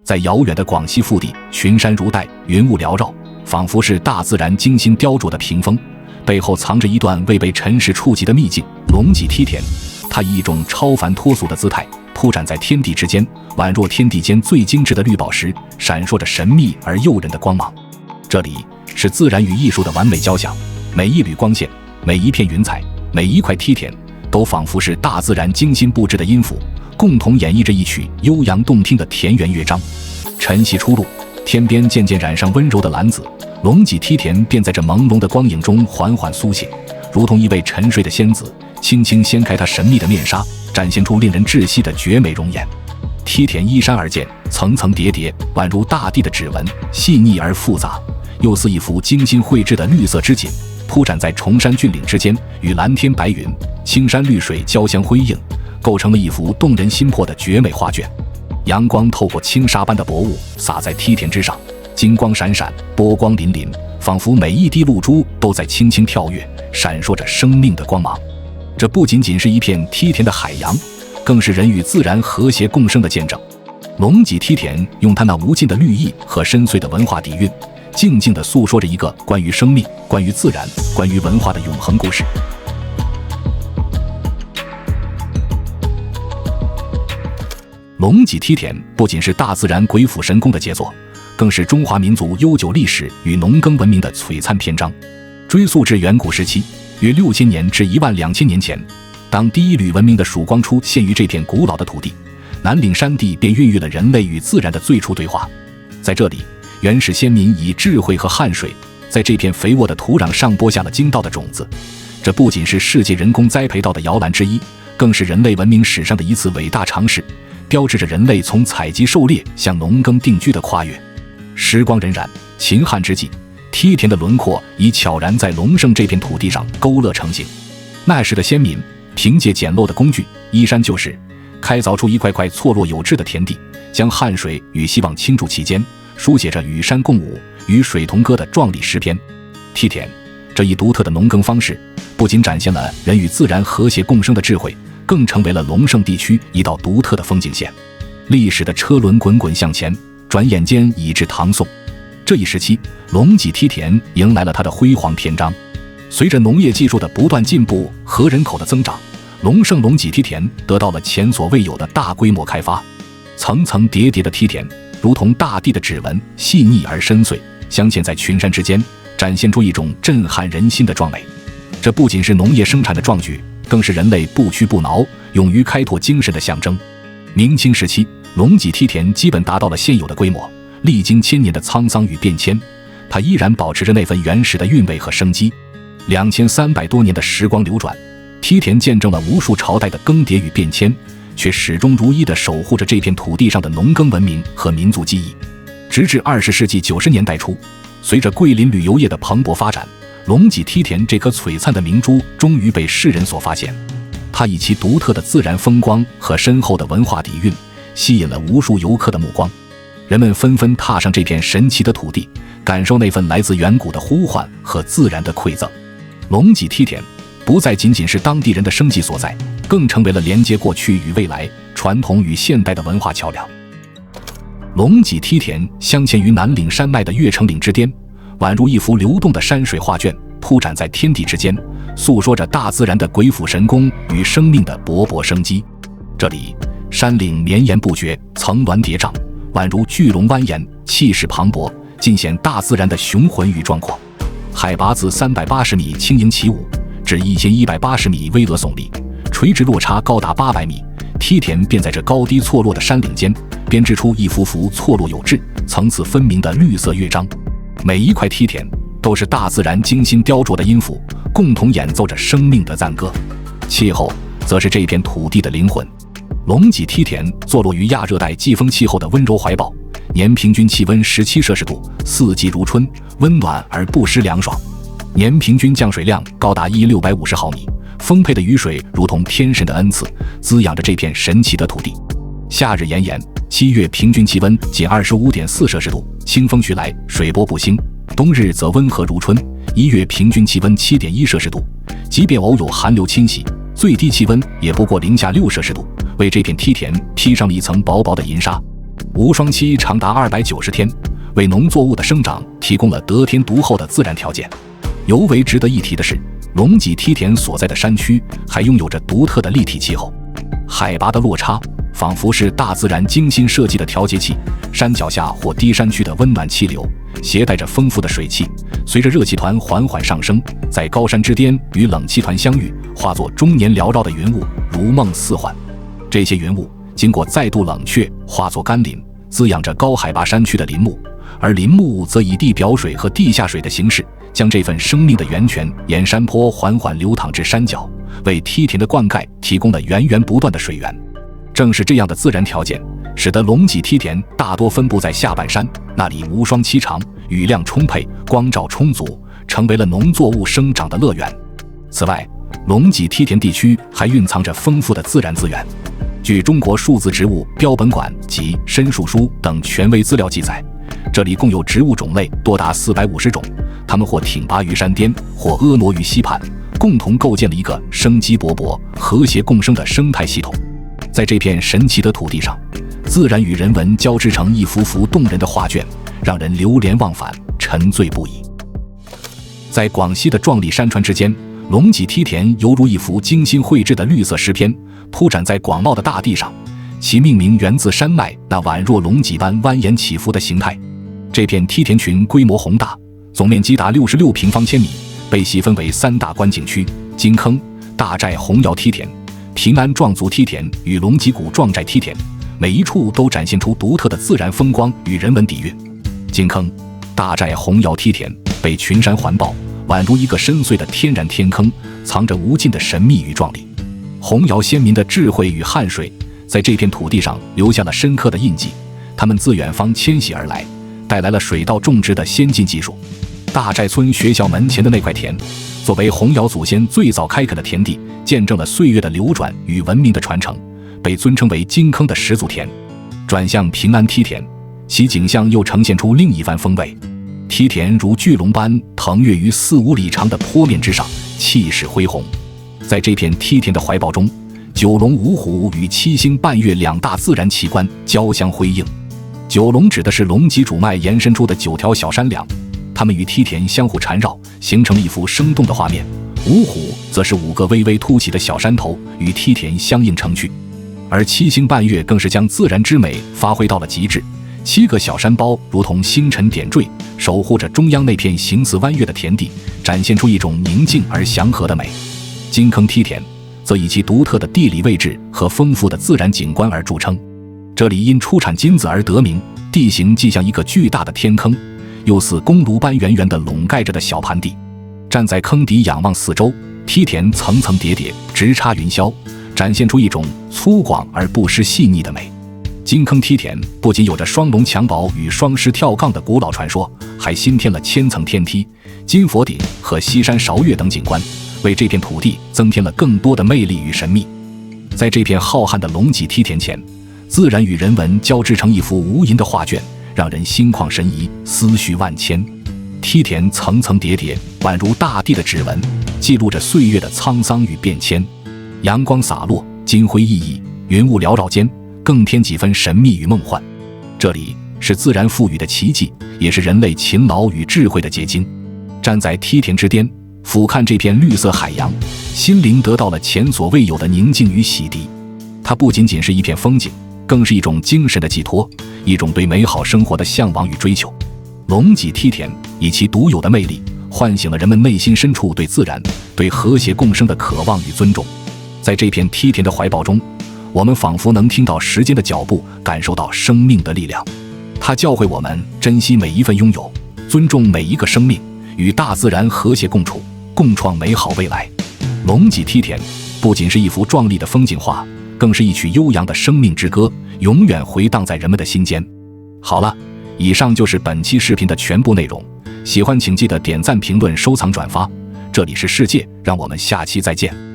在遥远的广西腹地，群山如带，云雾缭绕，仿佛是大自然精心雕琢的屏风，背后藏着一段未被尘世触及的秘境。龙脊梯田，它以一种超凡脱俗的姿态铺展在天地之间，宛若天地间最精致的绿宝石，闪烁着神秘而诱人的光芒。这里是自然与艺术的完美交响，每一缕光线，每一片云彩，每一块梯田，都仿佛是大自然精心布置的音符，共同演绎着一曲悠扬动听的田园乐章。晨曦初露，天边渐渐染上温柔的蓝紫，龙脊梯田便在这朦胧的光影中缓缓苏醒，如同一位沉睡的仙子，轻轻掀开她神秘的面纱，展现出令人窒息的绝美容颜。梯田依山而建，层层叠叠，宛如大地的指纹，细腻而复杂，又似一幅精心绘制的绿色织锦，铺展在崇山峻岭之间，与蓝天白云、青山绿水交相辉映，构成了一幅动人心魄的绝美画卷。阳光透过轻纱般的薄雾洒在梯田之上，金光闪闪，波光粼粼，仿佛每一滴露珠都在轻轻跳跃，闪烁着生命的光芒。这不仅仅是一片梯田的海洋，更是人与自然和谐共生的见证。龙脊梯田用它那无尽的绿意和深邃的文化底蕴，静静地诉说着一个关于生命、关于自然、关于文化的永恒故事。龙脊梯田不仅是大自然鬼斧神工的杰作，更是中华民族悠久历史与农耕文明的璀璨篇章。追溯至远古时期，约6000年至12000年前，当第一缕文明的曙光出现于这片古老的土地，南岭山地便孕育了人类与自然的最初对话。在这里，原始先民以智慧和汗水，在这片肥沃的土壤上播下了经道的种子。这不仅是世界人工栽培到的摇篮之一，更是人类文明史上的一次伟大尝试，标志着人类从采集狩猎向农耕定居的跨越。时光荏苒，秦汉之际，梯田的轮廓已悄然在隆盛这片土地上勾勒成形。那时的先民凭借简陋的工具，依山就势，开凿出一块块错落有致的田地，将汗水与希望倾注其间，书写着与山共舞、与水同歌的壮丽诗篇。梯田这一独特的农耕方式，不仅展现了人与自然和谐共生的智慧，更成为了隆盛地区一道独特的风景线。历史的车轮滚滚向前，转眼间已至唐宋。这一时期，龙脊梯田迎来了它的辉煌篇章。随着农业技术的不断进步和人口的增长，隆盛龙脊梯田得到了前所未有的大规模开发。层层叠叠的梯田如同大地的指纹，细腻而深邃，镶嵌在群山之间，展现出一种震撼人心的壮美。这不仅是农业生产的壮举，更是人类不屈不挠、勇于开拓精神的象征。明清时期，龙脊梯田基本达到了现有的规模，历经千年的沧桑与变迁，它依然保持着那份原始的韵味和生机。2300多年的时光流转，梯田见证了无数朝代的更迭与变迁，却始终如一地守护着这片土地上的农耕文明和民族记忆。直至20世纪90年代初，随着桂林旅游业的蓬勃发展，龙脊梯田这颗璀璨的明珠终于被世人所发现。它以其独特的自然风光和深厚的文化底蕴，吸引了无数游客的目光。人们纷纷踏上这片神奇的土地，感受那份来自远古的呼唤和自然的馈赠。龙脊梯田不再仅仅是当地人的生计所在，更成为了连接过去与未来、传统与现代的文化桥梁。龙脊梯田镶嵌于南岭山脉的月城岭之巅，宛如一幅流动的山水画卷，铺展在天地之间，诉说着大自然的鬼斧神工与生命的勃勃生机。这里山岭绵延不绝，层峦叠嶂，宛如巨龙蜿蜒，气势磅礴，尽显大自然的雄浑与壮阔。海拔自380米轻盈起舞至1180米巍峨耸立，垂直落差高达800米，梯田便在这高低错落的山岭间编织出一幅幅错落有致、层次分明的绿色乐章。每一块梯田都是大自然精心雕琢的音符，共同演奏着生命的赞歌。气候则是这片土地的灵魂。龙脊梯田坐落于亚热带季风气候的温柔怀抱，年平均气温17摄氏度，四季如春，温暖而不失凉爽。年平均降水量高达1650毫米，丰沛的雨水如同天神的恩赐，滋养着这片神奇的土地。夏日炎炎，7月平均气温仅25.4摄氏度，清风徐来，水波不兴；冬日则温和如春，1月平均气温7.1摄氏度，即便偶有寒流侵袭，最低气温也不过零下6摄氏度，为这片梯田披上了一层薄薄的银纱。无霜期长达290天，为农作物的生长提供了得天独厚的自然条件。尤为值得一提的是，龙脊梯田所在的山区还拥有着独特的立体气候，海拔的落差仿佛是大自然精心设计的调节器，山脚下或低山区的温暖气流携带着丰富的水汽，随着热气团缓缓上升，在高山之巅与冷气团相遇，化作终年缭绕的云雾，如梦似幻。这些云雾经过再度冷却，化作甘霖，滋养着高海拔山区的林木，而林木则以地表水和地下水的形式，将这份生命的源泉沿山坡缓缓流淌至山脚，为梯田的灌溉提供了源源不断的水源。正是这样的自然条件，使得龙脊梯田大多分布在下半山，那里无霜期长，雨量充沛，光照充足，成为了农作物生长的乐园。此外，龙脊梯田地区还蕴藏着丰富的自然资源。据中国数字植物标本馆及参树书等权威资料记载，这里共有植物种类多达450种，它们或挺拔于山巅，或婀娜于溪畔，共同构建了一个生机勃勃、和谐共生的生态系统。在这片神奇的土地上，自然与人文交织成一幅幅动人的画卷，让人流连忘返，沉醉不已。在广西的壮丽山川之间，龙脊梯田犹如一幅精心绘制的绿色诗篇，铺展在广袤的大地上，其命名源自山脉那宛若龙脊般蜿蜒起伏的形态。这片梯田群规模宏大，总面积达66平方千米，被细分为3大观景区：金坑、大寨红窑梯田、平安壮族梯田与龙脊谷壮寨梯田，每一处都展现出独特的自然风光与人文底蕴。金坑、大寨红窑梯田被群山环抱，宛如一个深邃的天然天坑，藏着无尽的神秘与壮丽。红窑先民的智慧与汗水在这片土地上留下了深刻的印记，他们自远方迁徙而来，带来了水稻种植的先进技术。大寨村学校门前的那块田，作为红窑祖先最早开垦的田地，见证了岁月的流转与文明的传承，被尊称为金坑的始祖田。转向平安梯田，其景象又呈现出另一番风味。梯田如巨龙般腾跃于4-5里长的坡面之上，气势恢宏。在这片梯田的怀抱中，9龙5虎与7星半月2大自然奇观交相辉映。9龙指的是龙脊主脉延伸出的9条小山梁，它们与梯田相互缠绕，形成了一幅生动的画面。5虎则是5个微微凸起的小山头，与梯田相映成趣。而7星半月更是将自然之美发挥到了极致，7个小山包如同星辰点缀，守护着中央那片形似弯月的田地，展现出一种宁静而祥和的美。金坑梯田则以其独特的地理位置和丰富的自然景观而著称，这里因出产金子而得名，地形既像一个巨大的天坑，又似宫炉般圆圆的笼盖着的小盘地。站在坑底仰望四周，梯田层层叠叠，直插云霄，展现出一种粗犷而不失细腻的美。金坑梯田不仅有着双龙襁褓与双狮跳杠的古老传说，还新添了千层天梯、金佛顶和西山韶岳等景观，为这片土地增添了更多的魅力与神秘。在这片浩瀚的龙脊梯田前，自然与人文交织成一幅无垠的画卷，让人心旷神怡，思绪万千。梯田层层叠叠，宛如大地的指纹，记录着岁月的沧桑与变迁。阳光洒落，金辉熠熠，云雾缭绕间更添几分神秘与梦幻。这里是自然赋予的奇迹，也是人类勤劳与智慧的结晶。站在梯田之巅，俯瞰这片绿色海洋，心灵得到了前所未有的宁静与洗涤。它不仅仅是一片风景，更是一种精神的寄托，一种对美好生活的向往与追求。龙脊梯田以其独有的魅力，唤醒了人们内心深处对自然、对和谐共生的渴望与尊重。在这片梯田的怀抱中，我们仿佛能听到时间的脚步，感受到生命的力量。它教会我们珍惜每一份拥有，尊重每一个生命，与大自然和谐共处，共创美好未来。龙脊梯田不仅是一幅壮丽的风景画，更是一曲悠扬的生命之歌，永远回荡在人们的心间。好了，以上就是本期视频的全部内容，喜欢请记得点赞、评论、收藏、转发。这里是世界，让我们下期再见。